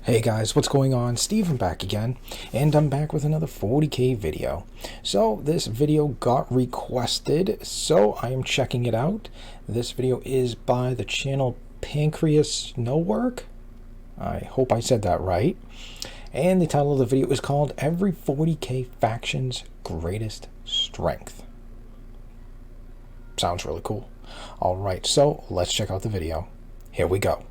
Hey guys, what's going on? Steven back again, and I'm back with another 40k video. So this video got requested, so I am checking it out. This video is by the channel Pancreas No Work. I hope I said that right. And the title of the video is called Every 40k Faction's Greatest Strength. Sounds really cool. Alright, so let's check out the video. Here we go.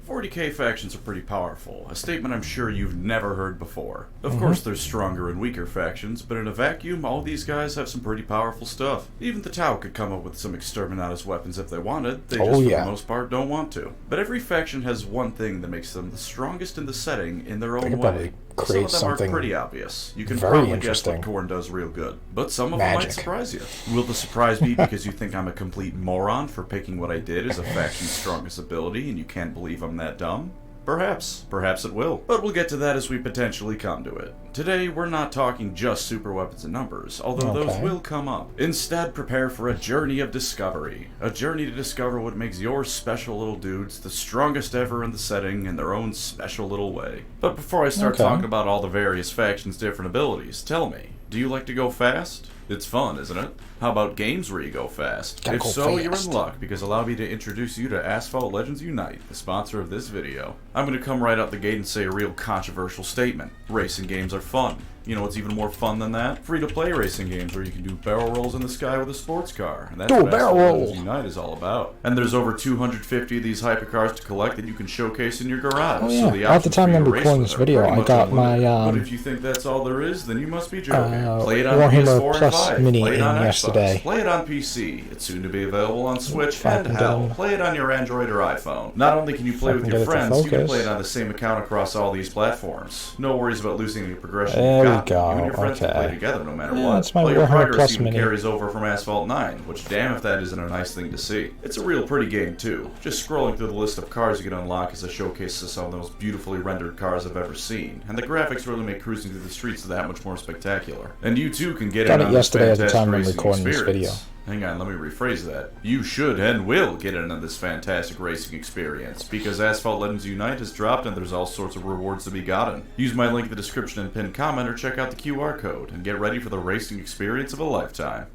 40k factions are pretty powerful, a statement I'm sure you've never heard before. Of course there's stronger and weaker factions, but in a vacuum, all these guys have some pretty powerful stuff. Even the Tau could come up with some Exterminatus weapons if they wanted, they just for the most part don't want to. But every faction has one thing that makes them the strongest in the setting in their own way. Some of them are pretty obvious. You can probably guess what Khorne does real good. But some of them might surprise you. Will the surprise be because you think I'm a complete moron for picking what I did as a faction's strongest ability and you can't believe I'm that dumb? Perhaps. Perhaps it will. But we'll get to that as we potentially come to it. Today, we're not talking just super weapons and numbers, although those will come up. Instead, prepare for a journey of discovery. A journey to discover what makes your special little dudes the strongest ever in the setting in their own special little way. But before I start talking about all the various factions' different abilities, tell me, do you like to go fast? It's fun, isn't it? How about games where you go fast? If so, you're in luck, because allow me to introduce you to Asphalt Legends Unite, the sponsor of this video. I'm going to come right out the gate and say a real controversial statement. Racing games are fun. You know what's even more fun than that? Free-to-play racing games where you can do barrel rolls in the sky with a sports car. And that's what Asphalt Legends Unite is all about. And there's over 250 of these hypercars to collect that you can showcase in your garage. So the at the time I'm recording this video, I got my but if you think that's all there is, then you must be joking. Play it on Warhammer PS4 Plus and 5. Mini Play it on yesterday. Play it on PC. It's soon to be available on Switch and hell, play it on your Android or iPhone. Not only can you play with your friends, you can play it on the same account across all these platforms. No worries about losing any progression you've got. You and your friends can play together no matter what. That's my Player Warhammer progress Plus even Mini. carries over from Asphalt 9, which damn if that isn't a nice thing to see. It's a real pretty game too. Just scrolling through the list of cars you can unlock is a showcase of some of the most beautifully rendered cars I've ever seen, and the graphics really make cruising through the streets that much more spectacular. And you too can get in on this fantastic racing experience. Hang on, let me rephrase that. You should and will get in on this fantastic racing experience, because Asphalt Legends Unite has dropped and there's all sorts of rewards to be gotten. Use my link in the description and pinned comment or check out the QR code, and get ready for the racing experience of a lifetime.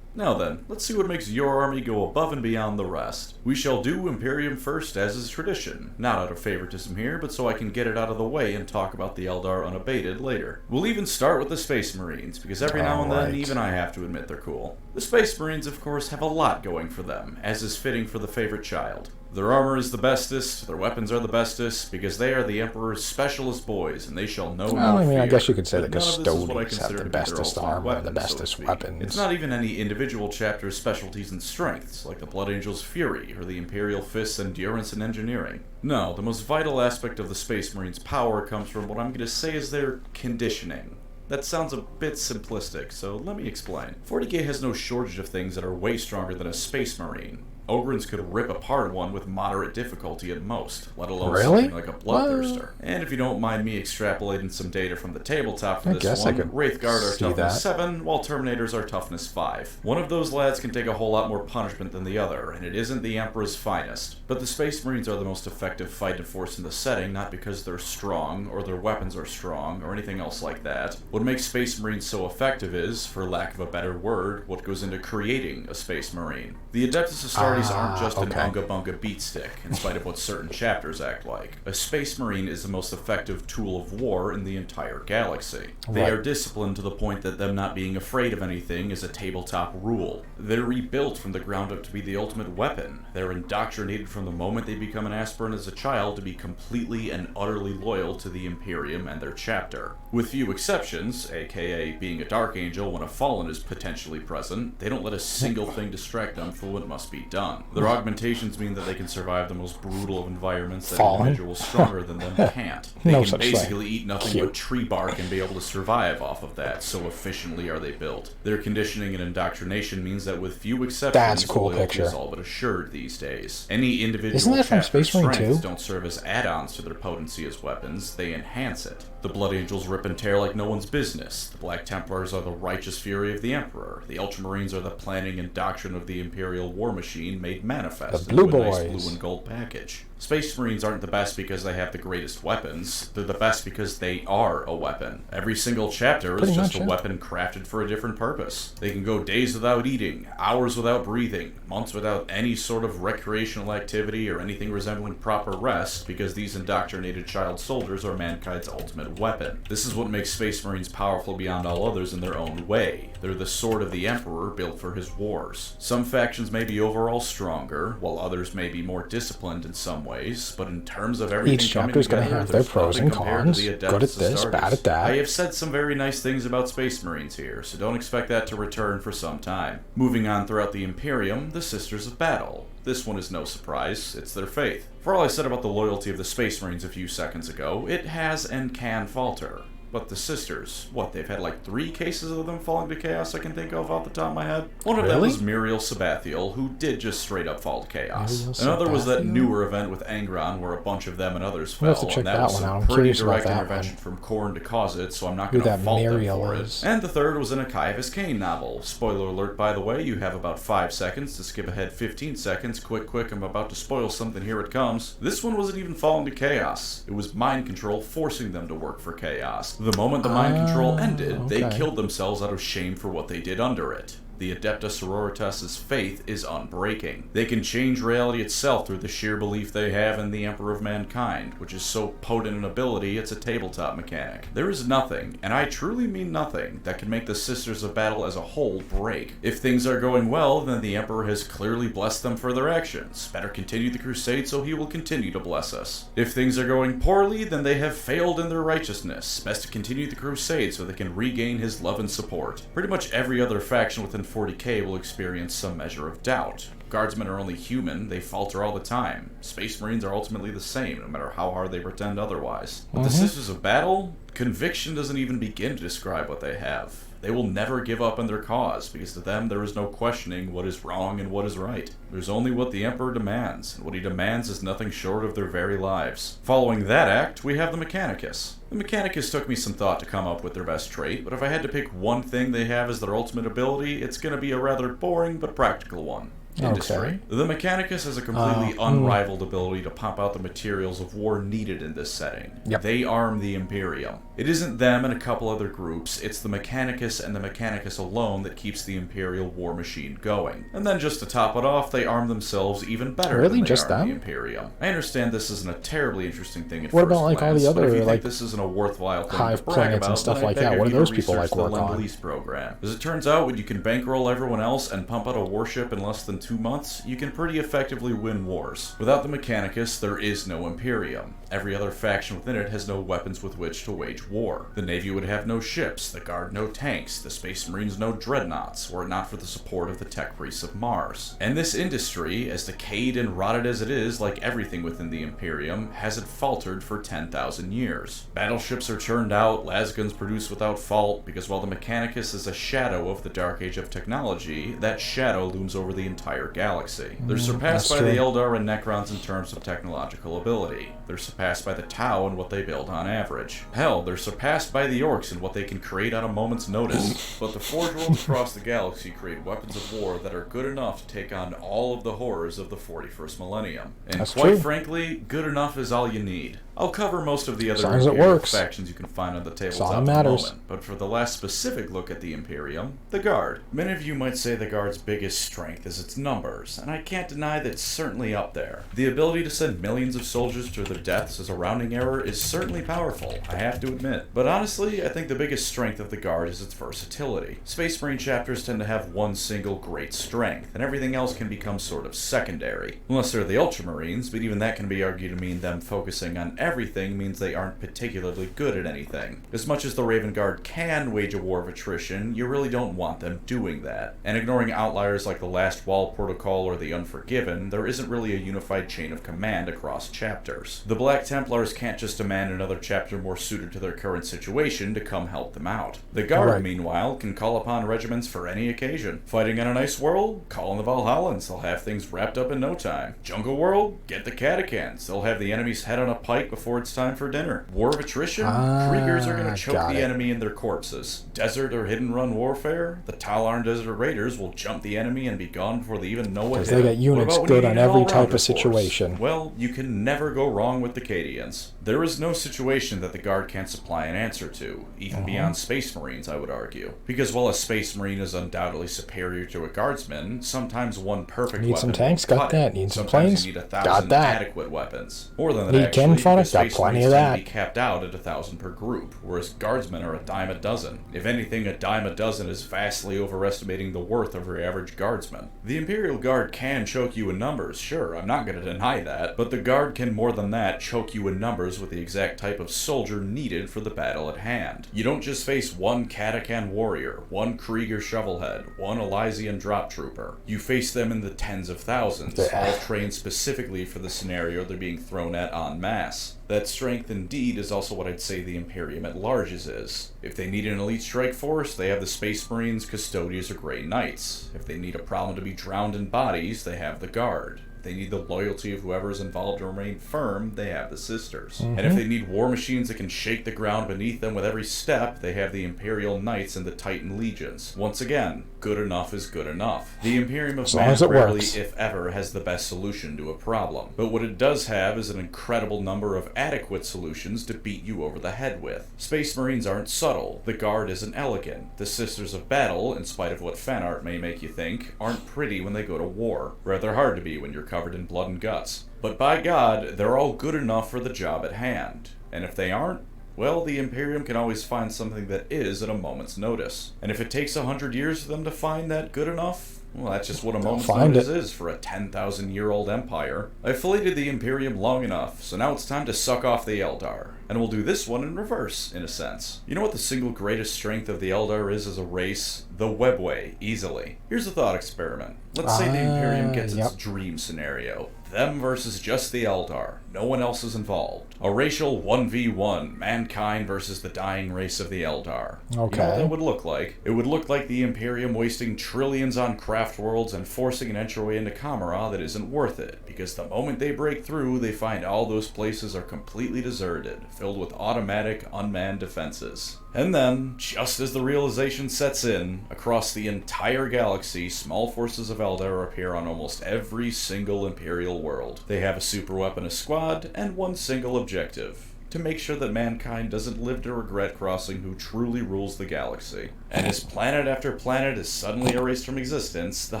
Now then, let's see what makes your army go above and beyond the rest. We shall do Imperium first, as is tradition. Not out of favoritism here, but so I can get it out of the way and talk about the Eldar unabated later. We'll even start with the Space Marines, because every now and then, even I have to admit they're cool. The Space Marines, of course, have a lot going for them, as is fitting for the favorite child. Their armor is the bestest, their weapons are the bestest, because they are the Emperor's specialist boys, and they shall know no fear. I guess you could say the Custodians have the bestest armor and the bestest weapons. It's not even any individual chapter's specialties and strengths, like the Blood Angel's Fury, or the Imperial Fist's endurance and engineering. No, the most vital aspect of the Space Marines' power comes from what I'm going to say is their conditioning. That sounds a bit simplistic, so let me explain. 40k has no shortage of things that are way stronger than a Space Marine. Ogryns could rip apart one with moderate difficulty at most, let alone something like a Bloodthirster. And if you don't mind me extrapolating some data from the tabletop for this one, Wraithguard are toughness 7, while Terminators are toughness 5. One of those lads can take a whole lot more punishment than the other, and it isn't the Emperor's finest. But the Space Marines are the most effective fighting force in the setting, not because they're strong, or their weapons are strong, or anything else like that. What makes Space Marines so effective is, for lack of a better word, what goes into creating a Space Marine. The Adeptus Astartes aren't just an unga-bunga beatstick, in spite of what certain chapters act like. A Space Marine is the most effective tool of war in the entire galaxy. They are disciplined to the point that them not being afraid of anything is a tabletop rule. They're rebuilt from the ground up to be the ultimate weapon. They're indoctrinated from the moment they become an aspirant as a child to be completely and utterly loyal to the Imperium and their chapter. With few exceptions, aka being a Dark Angel when a Fallen is potentially present, they don't let a single thing distract them from what must be done. Their augmentations mean that they can survive the most brutal of environments that individuals stronger than them can't. They can basically eat nothing but tree bark and be able to survive off of that, so efficiently are they built. Their conditioning and indoctrination means that with few exceptions, loyalty is all but assured these days. Any individual chapter's strengths don't serve as add-ons to their potency as weapons, they enhance it. The Blood Angels rip and tear like no one's business. The Black Templars are the righteous fury of the Emperor. The Ultramarines are the planning and doctrine of the Imperial war machine, being made manifest The Blue into a nice Boys. blue and gold package. Space Marines aren't the best because they have the greatest weapons. They're the best because they are a weapon. Every single chapter is just a weapon crafted for a different purpose. They can go days without eating, hours without breathing, months without any sort of recreational activity or anything resembling proper rest because these indoctrinated child soldiers are mankind's ultimate weapon. This is what makes Space Marines powerful beyond all others in their own way. They're the sword of the Emperor built for his wars. Some factions may be overall stronger, while others may be more disciplined in some ways, but in terms of everything each coming chapter is going together, to have their there's pros nothing and compared cons. to the Good at Adeptus this, Astartes. bad at that. I have said some very nice things about Space Marines here, so don't expect that to return for some time. Moving on throughout the Imperium, the Sisters of Battle. This one is no surprise, it's their faith. For all I said about the loyalty of the Space Marines a few seconds ago, it has and can falter. But the Sisters, what, they've had like 3 cases of them falling to chaos I can think of off the top of my head? One of them was Muriel Sabathiel, who did just straight up fall to chaos. Another was that newer event with Angron, where a bunch of them and others fell, and that was some pretty direct intervention from Khorne to cause it, so I'm not going to fault them for it. And the third was an Caiaphas Cain novel. Spoiler alert, by the way, you have about 5 seconds to skip ahead 15 seconds. Quick, I'm about to spoil something, here it comes. This one wasn't even falling to chaos. It was mind control forcing them to work for chaos. The moment the mind control ended, they killed themselves out of shame for what they did under it. The Adepta Sororitas' faith is unbreaking. They can change reality itself through the sheer belief they have in the Emperor of Mankind, which is so potent an ability it's a tabletop mechanic. There is nothing, and I truly mean nothing, that can make the Sisters of Battle as a whole break. If things are going well, then the Emperor has clearly blessed them for their actions. Better continue the crusade so he will continue to bless us. If things are going poorly, then they have failed in their righteousness. Best to continue the crusade so they can regain his love and support. Pretty much every other faction within 40k will experience some measure of doubt. Guardsmen are only human, they falter all the time. Space Marines are ultimately the same, no matter how hard they pretend otherwise. With the Sisters of Battle, conviction doesn't even begin to describe what they have. They will never give up on their cause, because to them there is no questioning what is wrong and what is right. There's only what the Emperor demands, and what he demands is nothing short of their very lives. Following that act, we have the Mechanicus. The Mechanicus took me some thought to come up with their best trait, but if I had to pick one thing they have as their ultimate ability, it's going to be a rather boring but practical one. Industry. The Mechanicus has a completely unrivaled ability to pump out the materials of war needed in this setting. They arm the Imperium. It isn't them and a couple other groups, it's the Mechanicus and the Mechanicus alone that keeps the Imperial war machine going. And then just to top it off, they arm themselves even better than they arm the Imperium. I understand this isn't a terribly interesting thing at first glance, like all the other, but if you like, think this isn't a worthwhile thing hive to brag planets about, and stuff then I like beg that, of what do you to those people research like work the on? Lend-Lease program. As it turns out, when you can bankroll everyone else and pump out a warship in less than 2 months, you can pretty effectively win wars. Without the Mechanicus, there is no Imperium. Every other faction within it has no weapons with which to wage war. The Navy would have no ships, the Guard no tanks, the Space Marines no dreadnoughts, were it not for the support of the tech priests of Mars. And this industry, as decayed and rotted as it is, like everything within the Imperium, hasn't faltered for 10,000 years. Battleships are churned out, lasguns produced without fault, because while the Mechanicus is a shadow of the Dark Age of technology, that shadow looms over the entire galaxy. They're surpassed by the Eldar and Necrons in terms of technological ability. They're surpassed by the Tau in what they build on average. Hell, they're surpassed by the Orcs in what they can create on a moment's notice. But the Forge Worlds across the galaxy create weapons of war that are good enough to take on all of the horrors of the 41st millennium. And quite frankly, good enough is all you need. I'll cover most of the other Imperial factions you can find on the tabletop in a moment, but for the last specific look at the Imperium, the Guard. Many of you might say the Guard's biggest strength is its numbers, and I can't deny that it's certainly up there. The ability to send millions of soldiers to their deaths as a rounding error is certainly powerful, I have to admit. But honestly, I think the biggest strength of the Guard is its versatility. Space Marine chapters tend to have one single great strength, and everything else can become sort of secondary. Unless they're the Ultramarines, but even that can be argued to mean them focusing on everything means they aren't particularly good at anything. As much as the Raven Guard can wage a war of attrition, you really don't want them doing that. And ignoring outliers like the Last Wall Protocol or the Unforgiven, there isn't really a unified chain of command across chapters. The Black Templars can't just demand another chapter more suited to their current situation to come help them out. The Guard, meanwhile, can call upon regiments for any occasion. Fighting in an ice world? Call in the Valhallans, they'll have things wrapped up in no time. Jungle world? Get the Catechans, they'll have the enemy's head on a pike before it's time for dinner. War of attrition? Kriegers are going to choke the enemy in their corpses. Desert or hidden run warfare? The Talarn Desert Raiders will jump the enemy and be gone before they even know what hit them. They got units good on every type of situation. Well, you can never go wrong with the Cadians. There is no situation that the Guard can't supply an answer to, even beyond Space Marines, I would argue. Because while a Space Marine is undoubtedly superior to a Guardsman, sometimes one perfect weapon. Need some tanks? Got that. Need some Sometimes planes? you need 1,000 Got that. adequate weapons. More than that, Need actually, cannon fodder? because Got Space plenty Marines of tend that. to be capped out at 1,000 per group, whereas Guardsmen are a dime a dozen. If anything, a dime a dozen is vastly overestimating the worth of your average Guardsman. The Imperial Guard can choke you in numbers, sure, I'm not going to deny that, but the Guard can more than that choke you in numbers with the exact type of soldier needed for the battle at hand. You don't just face one Katakan warrior, one Krieger shovelhead, one Elysian drop trooper. You face them in the tens of thousands, all trained specifically for the scenario they're being thrown at en masse. That strength indeed is also what I'd say the Imperium at large is. If they need an elite strike force, they have the Space Marines, Custodians, or Grey Knights. If they need a problem to be drowned in bodies, they have the Guard. If they need the loyalty of whoever is involved to remain firm, they have the Sisters. And if they need war machines that can shake the ground beneath them with every step, they have the Imperial Knights and the Titan Legions. Once again, good enough is good enough. The Imperium of Man rarely, if ever, has the best solution to a problem. But what it does have is an incredible number of adequate solutions to beat you over the head with. Space Marines aren't subtle. The Guard isn't elegant. The Sisters of Battle, in spite of what fan art may make you think, aren't pretty when they go to war. Rather hard to be when you're covered in blood and guts. But by God, they're all good enough for the job at hand. And if they aren't, well, the Imperium can always find something that is at a moment's notice. And if it takes 100 years for them to find that good enough, well, that's just what a moment's notice is for a 10,000-year-old empire. I've filleted the Imperium long enough, so now it's time to suck off the Eldar. And we'll do this one in reverse, in a sense. You know what the single greatest strength of the Eldar is as a race? The Webway, easily. Here's a thought experiment. Let's say the Imperium gets its dream scenario. Them versus just the Eldar. No one else is involved. A racial 1v1, mankind versus the dying race of the Eldar. Okay. You know what that would look like? It would look like the Imperium wasting trillions on craft worlds and forcing an entryway into Kamara that isn't worth it, because the moment they break through, they find all those places are completely deserted, filled with automatic, unmanned defenses. And then, just as the realization sets in, across the entire galaxy, small forces of Eldar appear on almost every single Imperial world. They have a superweapon, a squad, and one single objective: to make sure that mankind doesn't live to regret crossing who truly rules the galaxy. And as planet after planet is suddenly erased from existence, the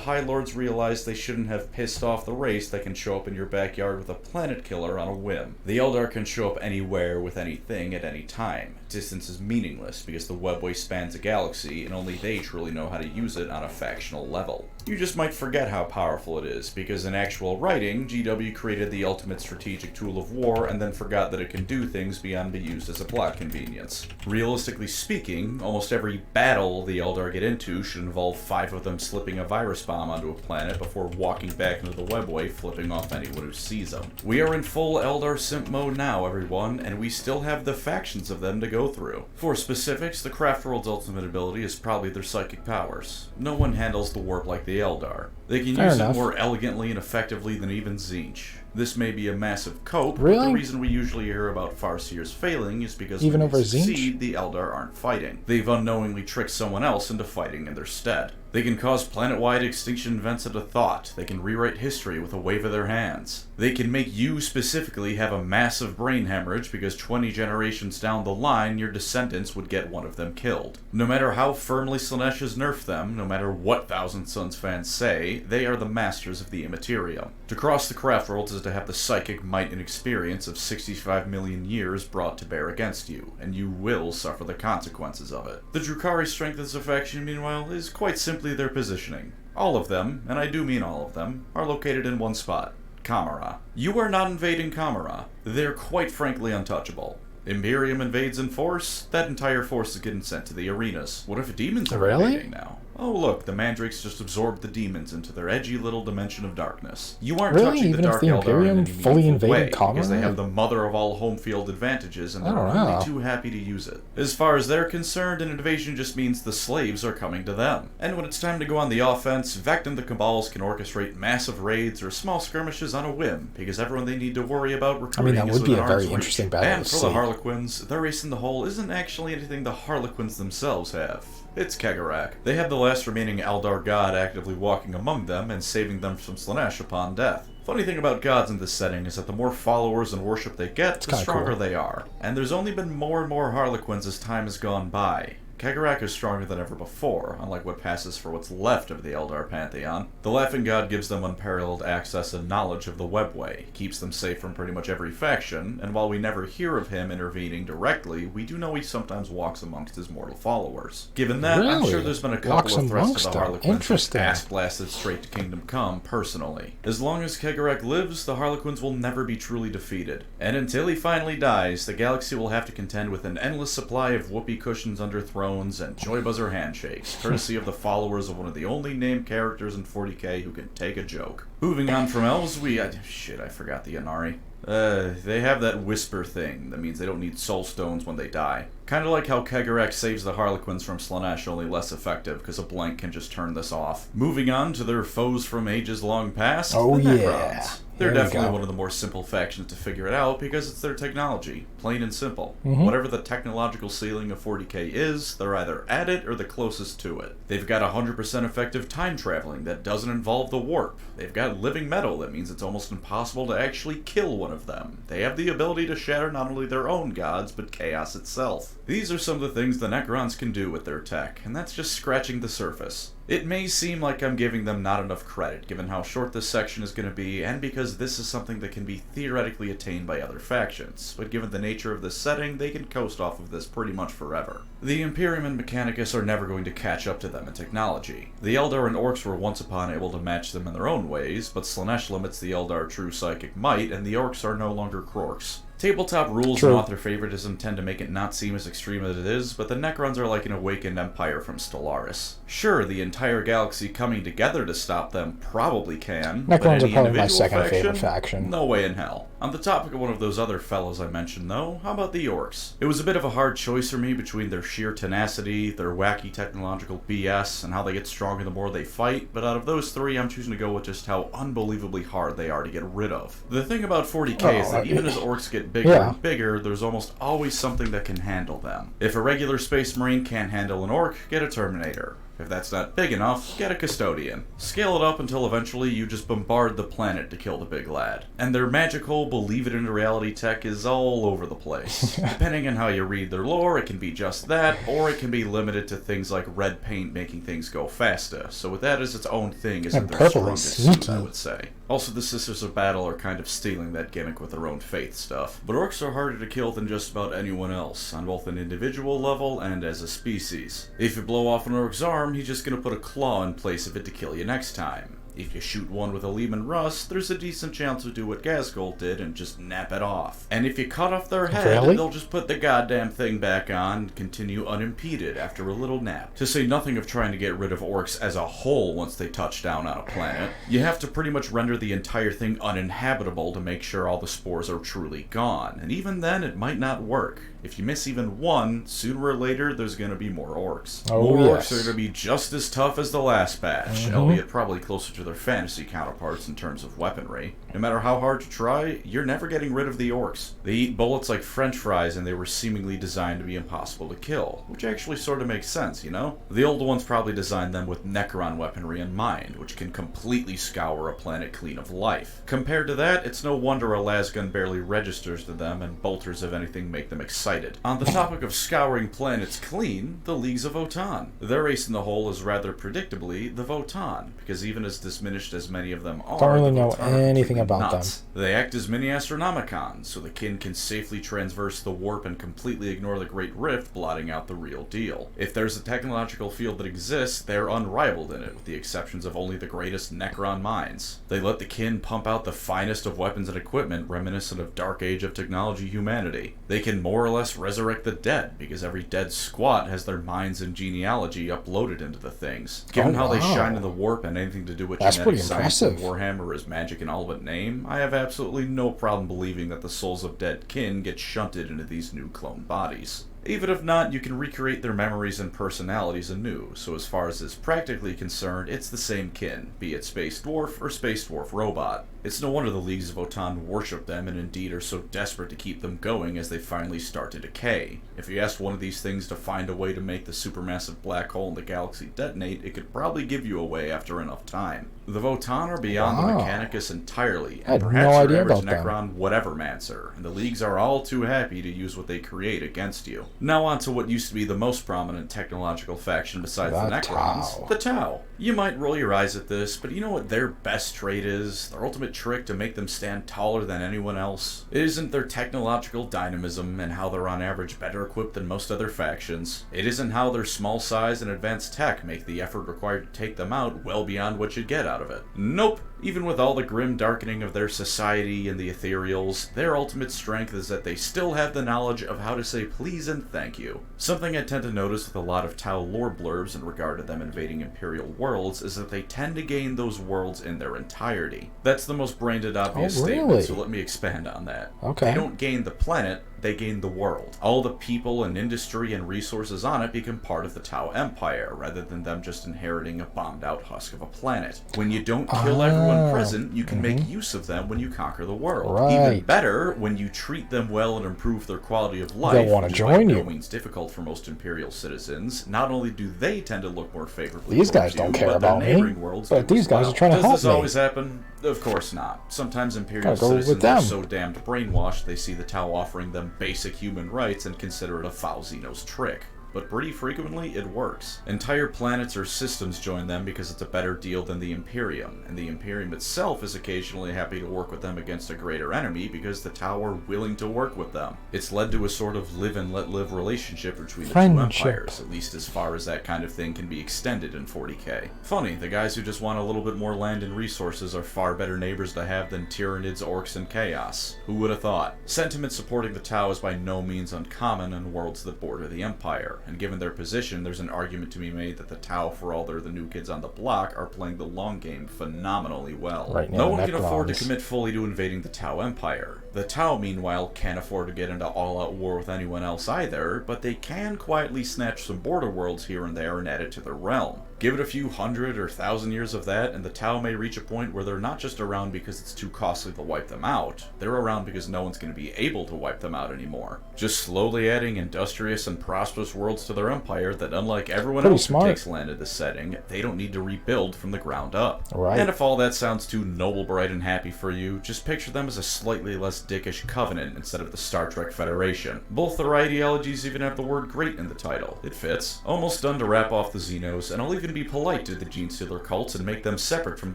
High Lords realize they shouldn't have pissed off the race that can show up in your backyard with a planet killer on a whim. The Eldar can show up anywhere with anything at any time. Distance is meaningless because the Webway spans a galaxy and only they truly know how to use it on a factional level. You just might forget how powerful it is, because in actual writing, GW created the ultimate strategic tool of war and then forgot that it can do things beyond being used as a plot convenience. Realistically speaking, almost every battle the Eldar get into should involve 5 of them slipping a virus bomb onto a planet before walking back into the Webway, flipping off anyone who sees them. We are in full Eldar simp mode now, everyone, and we still have the factions of them to go through. For specifics, the Craftworld's ultimate ability is probably their psychic powers. No one handles the warp like the Eldar. They can use it more elegantly and effectively than even Tzeentch. This may be a massive cope, but the reason we usually hear about Farseers failing is because when they succeed, the Eldar aren't fighting. They've unknowingly tricked someone else into fighting in their stead. They can cause planet-wide extinction events at a thought. They can rewrite history with a wave of their hands. They can make you specifically have a massive brain hemorrhage because 20 generations down the line, your descendants would get one of them killed. No matter how firmly Slaanesh has nerfed them, no matter what Thousand Sons fans say, they are the masters of the Immaterium. To cross the Craftworlds is to have the psychic might and experience of 65 million years brought to bear against you, and you will suffer the consequences of it. The Drukhari strength of this faction, meanwhile, is quite simply their positioning. All of them, and I do mean all of them, are located in one spot: Kamara. You are not invading Kamara. They're quite frankly untouchable. Imperium invades in force, that entire force is getting sent to the arenas. What if demons are invading now? Oh look, the mandrakes just absorbed the demons into their edgy little dimension of darkness. You aren't Really? touching Even the if Dark the Eldar in Imperium any fully meaningful way, invaded because they have Comrade? the mother of all home field advantages and I they're don't only know. too happy to use it. As far as they're concerned, an invasion just means the slaves are coming to them. And when it's time to go on the offense, Vect and the Cabals can orchestrate massive raids or small skirmishes on a whim, because everyone they need to worry about recruiting that is would be within a very arm's reach. interesting battle And to for see. the Harlequins, their ace in the hole isn't actually anything the Harlequins themselves have. It's Kegarak. They have the last remaining Eldar god actively walking among them and saving them from Slaanesh upon death. Funny thing about gods in this setting is that the more followers and worship they get, the stronger cool. they are. And there's only been more and more Harlequins as time has gone by. Kegarak is stronger than ever before, unlike what passes for what's left of the Eldar pantheon. The Laughing God gives them unparalleled access and knowledge of the Webway, keeps them safe from pretty much every faction, and while we never hear of him intervening directly, we do know he sometimes walks amongst his mortal followers. Given that, I'm Really? sure there's been a Walks couple of threats to amongst the them. Harlequins Interesting. ass blasted straight to Kingdom Come, personally. As long as Kegarak lives, the Harlequins will never be truly defeated. And until he finally dies, the galaxy will have to contend with an endless supply of whoopee cushions under thrones and joy buzzer handshakes, courtesy of the followers of one of the only named characters in 40k who can take a joke. Moving on from elves, I forgot the Anari. They have that whisper thing that means they don't need soul stones when they die. Kinda like how Kegarak saves the Harlequins from Slaanesh, only less effective, because a blank can just turn this off. Moving on to their foes from ages long past, Oh, the Necrons. yeah. They're There we definitely go. one of the more simple factions to figure it out because it's their technology. Plain and simple. Mm-hmm. Whatever the technological ceiling of 40k is, they're either at it or the closest to it. They've got 100% effective time traveling that doesn't involve the warp. They've got living metal that means it's almost impossible to actually kill one of them. They have the ability to shatter not only their own gods, but chaos itself. These are some of the things the Necrons can do with their tech, and that's just scratching the surface. It may seem like I'm giving them not enough credit, given how short this section is going to be, and because this is something that can be theoretically attained by other factions, but given the nature of this setting, they can coast off of this pretty much forever. The Imperium and Mechanicus are never going to catch up to them in technology. The Eldar and Orcs were once upon able to match them in their own ways, but Slaanesh limits the Eldar true psychic might, and the Orcs are no longer Krorks. Tabletop rules True. and author favoritism tend to make it not seem as extreme as it is, but the Necrons are like an awakened empire from Stellaris. Sure, the entire galaxy coming together to stop them probably can, but Necrons are any probably my individual second favorite faction. No way in hell. On the topic of one of those other fellows I mentioned, though, how about the Orcs? It was a bit of a hard choice for me between their sheer tenacity, their wacky technological BS, and how they get stronger the more they fight, but out of those three, I'm choosing to go with just how unbelievably hard they are to get rid of. The thing about 40k is that even as Orcs get bigger and bigger, there's almost always something that can handle them. If a regular Space Marine can't handle an Orc, get a Terminator. If that's not big enough, get a Custodian. Scale it up until eventually you just bombard the planet to kill the big lad. And their magical, believe-it-in-reality tech is all over the place. Depending on how you read their lore, it can be just that, or it can be limited to things like red paint making things go faster. So with that as its own thing isn't And their purple is strongest suit, I sneaky. would say. Also, the Sisters of Battle are kind of stealing that gimmick with their own faith stuff. But Orcs are harder to kill than just about anyone else, on both an individual level and as a species. If you blow off an Orc's arm, he's just gonna put a claw in place of it to kill you next time. If you shoot one with a Lehman Russ, there's a decent chance to do what Ghazghkull did and just nap it off. And if you cut off their head, Really? they'll just put the goddamn thing back on and continue unimpeded after a little nap. To say nothing of trying to get rid of Orcs as a whole once they touch down on a planet, you have to pretty much render the entire thing uninhabitable to make sure all the spores are truly gone, and even then it might not work. If you miss even one, sooner or later there's gonna be more Orcs. Oh, More yes. Orcs are gonna be just as tough as the last batch, albeit probably closer to their fantasy counterparts in terms of weaponry. No matter how hard you try, you're never getting rid of the Orcs. They eat bullets like french fries and they were seemingly designed to be impossible to kill, which actually sort of makes sense, you know? The old ones probably designed them with Necron weaponry in mind, which can completely scour a planet clean of life. Compared to that, it's no wonder a lasgun barely registers to them and bolters of anything make them excited. On the topic of scouring planets clean, the Leagues of Votann. Their ace in the hole is rather predictably the Votann, because even as diminished as many of them are, Don't really the know Votann are anything completely about nuts. They act as mini Astronomicons, so the kin can safely transverse the warp and completely ignore the Great Rift, blotting out the real deal. If there's a technological field that exists, they're unrivaled in it, with the exceptions of only the greatest Necron minds. They let the kin pump out the finest of weapons and equipment reminiscent of Dark Age of technology humanity. They can more or less resurrect the dead, because every dead squat has their minds and genealogy uploaded into the things. Given how they shine in the warp and anything to do with genetic science and Warhammer is magic in all but name, I have absolutely no problem believing that the souls of dead kin get shunted into these new clone bodies. Even if not, you can recreate their memories and personalities anew, so as far as is practically concerned, it's the same kin, be it Space Dwarf or Space Dwarf Robot. It's no wonder the Leagues of Votann worship them and indeed are so desperate to keep them going as they finally start to decay. If you asked one of these things to find a way to make the supermassive black hole in the galaxy detonate, it could probably give you a way after enough time. The Votann are beyond the Mechanicus entirely, and perhaps your average Necron whatever-mancer, and the Leagues are all too happy to use what they create against you. Now on to what used to be the most prominent technological faction besides the Necrons, the Tau. You might roll your eyes at this, but you know what their best trait is? Their ultimate trick to make them stand taller than anyone else? It isn't their technological dynamism and how they're on average better equipped than most other factions. It isn't how their small size and advanced tech make the effort required to take them out well beyond what you'd get out of it. Nope. Even with all the grim darkening of their society and the ethereals, their ultimate strength is that they still have the knowledge of how to say please and thank you. Something I tend to notice with a lot of Tau lore blurbs in regard to them invading Imperial worlds is that they tend to gain those worlds in their entirety. That's the most brain-dead obvious statement, so let me expand on that. They don't gain the planet, they gain the world. All the people and industry and resources on it become part of the Tau Empire, rather than them just inheriting a bombed-out husk of a planet. When you don't kill everyone present, you can make use of them when you conquer the world. Even better, when you treat them well and improve their quality of life, they'll want to join you. By no means difficult for most Imperial citizens. Not only do they tend to look more favorably these guys don't care about me, but these guys are trying to help me. Does this always happen? Of course not. Sometimes Imperial citizens are so damned brainwashed they see the Tau offering them basic human rights and consider it a foul Xenos trick. But pretty frequently, it works. Entire planets or systems join them because it's a better deal than the Imperium, and the Imperium itself is occasionally happy to work with them against a greater enemy because the Tau are willing to work with them. It's led to a sort of live and let live relationship between the two empires, at least as far as that kind of thing can be extended in 40k. Funny, the guys who just want a little bit more land and resources are far better neighbors to have than Tyranids, Orcs, and Chaos. Who would have thought? Sentiment supporting the Tau is by no means uncommon in worlds that border the Empire, and given their position, there's an argument to be made that the Tau, for all they're the new kids on the block, are playing the long game phenomenally well. No one can afford to commit fully to invading the Tau Empire. The Tau, meanwhile, can't afford to get into all-out war with anyone else either, but they can quietly snatch some border worlds here and there and add it to their realm. Give it a few 100 or 1,000 years of that, and the Tau may reach a point where they're not just around because it's too costly to wipe them out, they're around because no one's going to be able to wipe them out anymore. Just slowly adding industrious and prosperous worlds to their empire that, unlike everyone else who takes land in this setting, they don't need to rebuild from the ground up. And if all that sounds too noble, bright, and happy for you, just picture them as a slightly less dickish Covenant instead of the Star Trek Federation. Both their ideologies even have the word great in the title. It fits. Almost done to wrap off the Xenos, and I'll even be polite to the Genestealer cults and make them separate from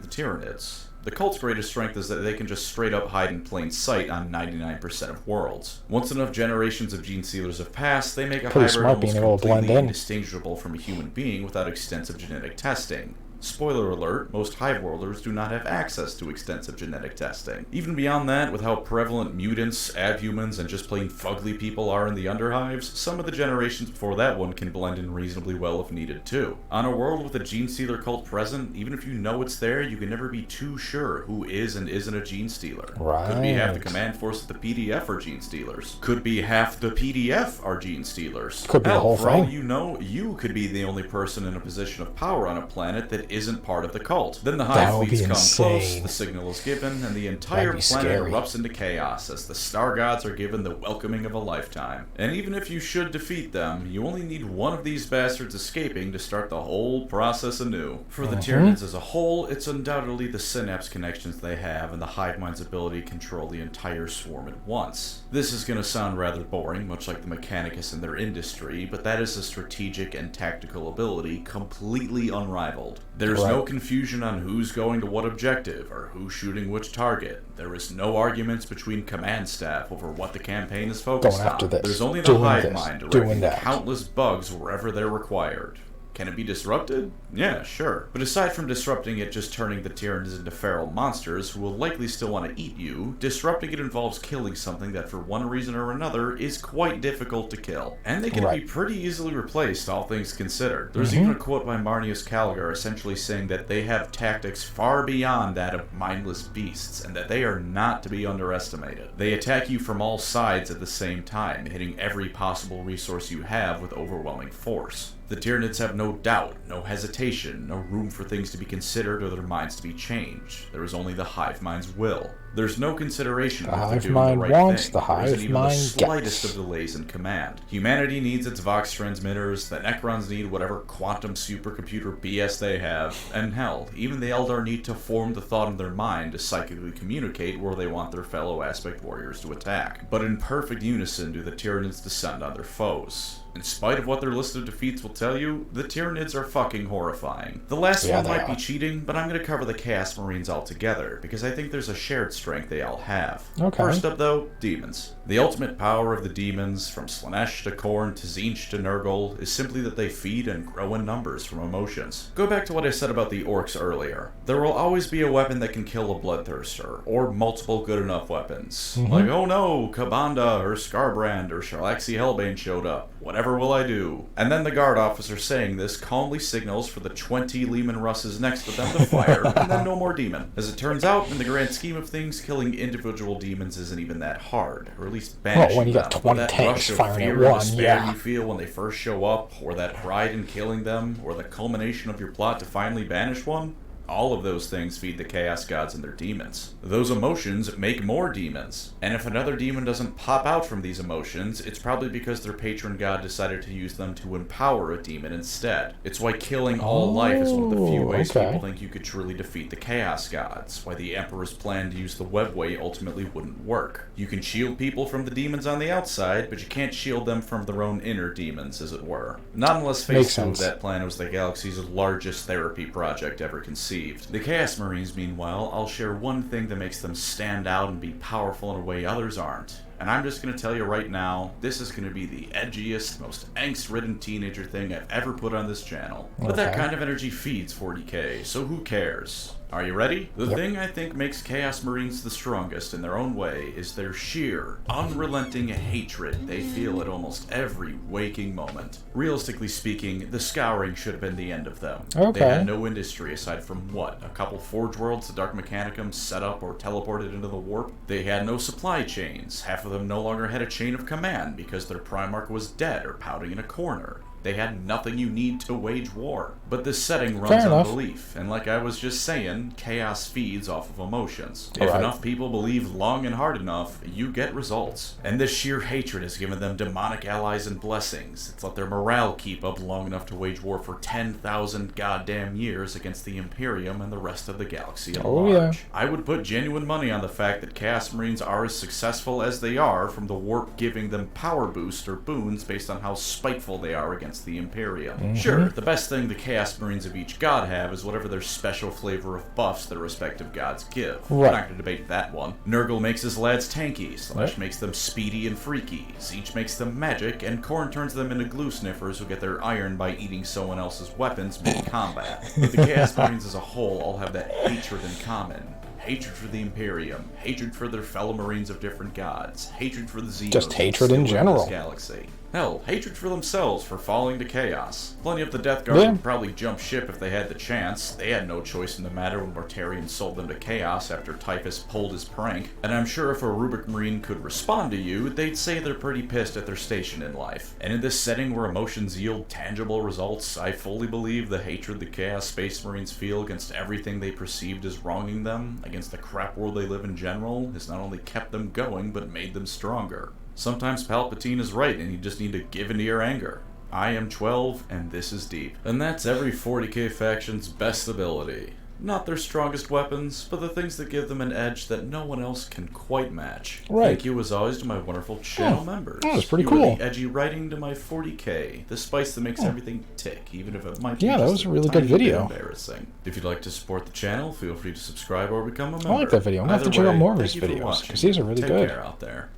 the Tyranids. The cult's greatest strength is that they can just straight up hide in plain sight on 99% of worlds. Once enough generations of Genestealers have passed, they make a hybrid almost completely indistinguishable from a human being without extensive genetic testing. Spoiler alert, most Hive-Worlders do not have access to extensive genetic testing. Even beyond that, with how prevalent mutants, abhumans, and just plain fugly people are in the Underhives, some of the generations before that one can blend in reasonably well if needed too. On a world with a Genestealer cult present, even if you know it's there, you can never be too sure who is and isn't a Genestealer. Could be half the command force of the PDF are Genestealers. Could be half the PDF are Genestealers. Could be the whole for all you know, you could be the only person in a position of power on a planet that isn't part of the cult. Then the Hive fleets come close, the signal is given, and the entire planet erupts into chaos as the Star Gods are given the welcoming of a lifetime. And even if you should defeat them, you only need one of these bastards escaping to start the whole process anew. For the Tyranids as a whole, it's undoubtedly the synapse connections they have and the Hive Mind's ability to control the entire swarm at once. This is going to sound rather boring, much like the Mechanicus in their industry, but that is a strategic and tactical ability completely unrivaled. There's no confusion on who's going to what objective, or who's shooting which target. There is no arguments between command staff over what the campaign is focused on. There's only the hive mind directing countless bugs wherever they're required. Can it be disrupted? Yeah, sure. But aside from disrupting it just turning the Tyranids into feral monsters who will likely still want to eat you, disrupting it involves killing something that for one reason or another is quite difficult to kill. And they can be pretty easily replaced, all things considered. There's even a quote by Marneus Calgar essentially saying that they have tactics far beyond that of mindless beasts, and that they are not to be underestimated. They attack you from all sides at the same time, hitting every possible resource you have with overwhelming force. The Tyranids have no doubt, no hesitation, no room for things to be considered or their minds to be changed. There is only the hive mind's will. There's no consideration of if they're doing the right thing. There isn't even the slightest of delays in command. Humanity needs its Vox transmitters, the Necrons need whatever quantum supercomputer BS they have, and hell, even the Eldar need to form the thought in their mind to psychically communicate where they want their fellow Aspect Warriors to attack. But in perfect unison do the Tyranids descend on their foes. In spite of what their list of defeats will tell you, the Tyranids are fucking horrifying. The last one might be cheating, but I'm going to cover the Chaos Marines altogether, because I think there's a shared strength they all have. First up though, demons. The ultimate power of the demons, from Slaanesh to Khorne to Tzeentch to Nurgle, is simply that they feed and grow in numbers from emotions. Go back to what I said about the orcs earlier. There will always be a weapon that can kill a bloodthirster, or multiple good enough weapons. Like, oh no, Kabanda or Skarbrand or Sharlaxi Hellbane showed up. Whatever will I do? And then the guard officer saying this calmly signals for the 20 Leman Russes next to them to fire, and then no more demon. As it turns out, in the grand scheme of things, killing individual demons isn't even that hard, or at least banishing when you got 20 tanks firing at one, you feel when they first show up, or that pride in killing them, or the culmination of your plot to finally banish one. All of those things feed the Chaos Gods and their demons. Those emotions make more demons. And if another demon doesn't pop out from these emotions, it's probably because their patron god decided to use them to empower a demon instead. It's why killing all life is one of the few ways people think you could truly defeat the Chaos Gods. Why the Emperor's plan to use the Webway ultimately wouldn't work. You can shield people from the demons on the outside, but you can't shield them from their own inner demons, as it were. Not unless Phase 2 of that plan was the galaxy's largest therapy project ever conceived. The Chaos Marines, meanwhile, I'll share one thing that makes them stand out and be powerful in a way others aren't. And I'm just going to tell you right now, this is going to be the edgiest, most angst-ridden teenager thing I've ever put on this channel. But that kind of energy feeds 40k, so who cares? Are you ready? The thing I think makes Chaos Marines the strongest in their own way is their sheer, unrelenting hatred they feel at almost every waking moment. Realistically speaking, the Scouring should have been the end of them. They had no industry aside from what? A couple Forge Worlds the Dark Mechanicum set up or teleported into the warp? They had no supply chains. Half of them no longer had a chain of command because their Primarch was dead or pouting in a corner. They had nothing you need to wage war. But this setting runs on belief, and like I was just saying, chaos feeds off of emotions. If enough people believe long and hard enough, you get results. And this sheer hatred has given them demonic allies and blessings. It's let their morale keep up long enough to wage war for 10,000 goddamn years against the Imperium and the rest of the galaxy at large. I would put genuine money on the fact that Chaos Marines are as successful as they are from the warp giving them power boosts or boons based on how spiteful they are against the Imperium. Sure, the best thing the Chaos Marines of each god have is whatever their special flavor of buffs their respective gods give. We're not going to debate that one. Nurgle makes his lads tanky, Slaanesh makes them speedy and freaky, Tzeentch makes them magic, and Khorne turns them into glue sniffers who get their iron by eating someone else's weapons mid-combat. But the Chaos Marines as a whole all have that hatred in common. Hatred for the Imperium, hatred for their fellow Marines of different gods, hatred for the Xenos, just hatred in general. Galaxy. Hell, hatred for themselves for falling to chaos. Plenty of the Death Guard would probably jump ship if they had the chance. They had no choice in the matter when Mortarion sold them to chaos after Typhus pulled his prank. And I'm sure if a Rubric Marine could respond to you, they'd say they're pretty pissed at their station in life. And in this setting where emotions yield tangible results, I fully believe the hatred the Chaos Space Marines feel against everything they perceived as wronging them, against the crap world they live in general, has not only kept them going, but made them stronger. Sometimes Palpatine is right, and you just need to give into your anger. I am 12, and this is deep. And that's every 40k faction's best ability. Not their strongest weapons, but the things that give them an edge that no one else can quite match. Right. Thank you as always to my wonderful channel members. That was pretty you cool. Were the edgy writing to my 40k, the spice that makes everything tick, even if it might be Yeah, that just was a really good tiny bit video. embarrassing. If you'd like to support the channel, feel free to subscribe or become a member. I like that video. I'm going to have to check out more of his videos, because these are really Take good. care out there.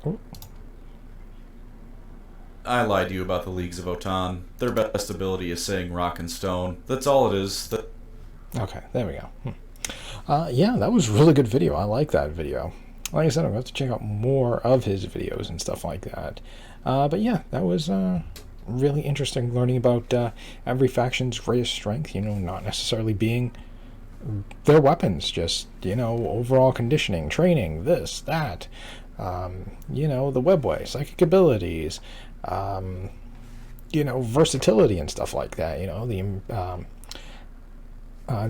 Oh. I lied to you about the Leagues of Otan. Their best ability is saying rock and stone. That's all it is. Okay, there we go. Yeah, that was a really good video. I like that video. Like I said, I'm going to have to check out more of his videos and stuff like that. But yeah, that was really interesting learning about every faction's greatest strength, you know, not necessarily being their weapons, just, you know, overall conditioning, training, this, that, you know, the webway, psychic abilities, you know, versatility and stuff like that, you know, the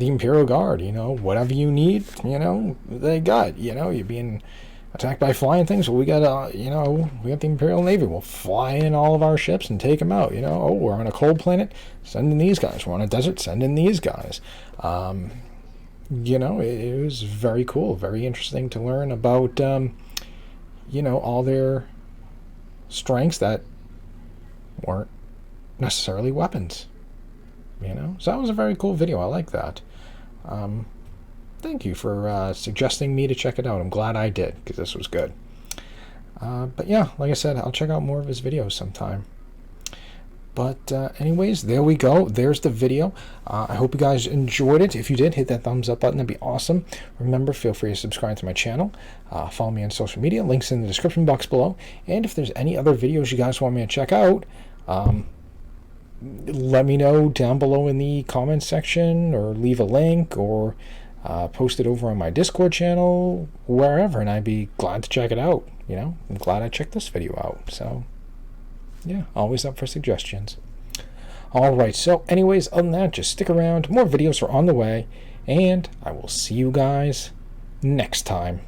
Imperial Guard, you know, whatever you need, you know, they got, you know, you're being attacked by flying things, well, we got, you know, we got the Imperial Navy, we'll fly in all of our ships and take them out, you know, oh, we're on a cold planet, send in these guys, we're on a desert, send in these guys, you know, it was very cool, very interesting to learn about, you know, all their strengths that weren't necessarily weapons, you know, so that was a very cool video. I like that. Thank you for suggesting me to check it out. I'm glad I did, because this was good. But yeah, like I said, I'll check out more of his videos sometime. But anyways, there we go. There's the video. I hope you guys enjoyed it. If you did, hit that thumbs up button. That'd be awesome. Remember, feel free to subscribe to my channel. Follow me on social media. Links in the description box below. And if there's any other videos you guys want me to check out, let me know down below in the comments section, or leave a link, or post it over on my Discord channel, wherever, and I'd be glad to check it out. You know, I'm glad I checked this video out. So yeah, always up for suggestions. Alright, so anyways, other than that, just stick around. More videos are on the way, and I will see you guys next time.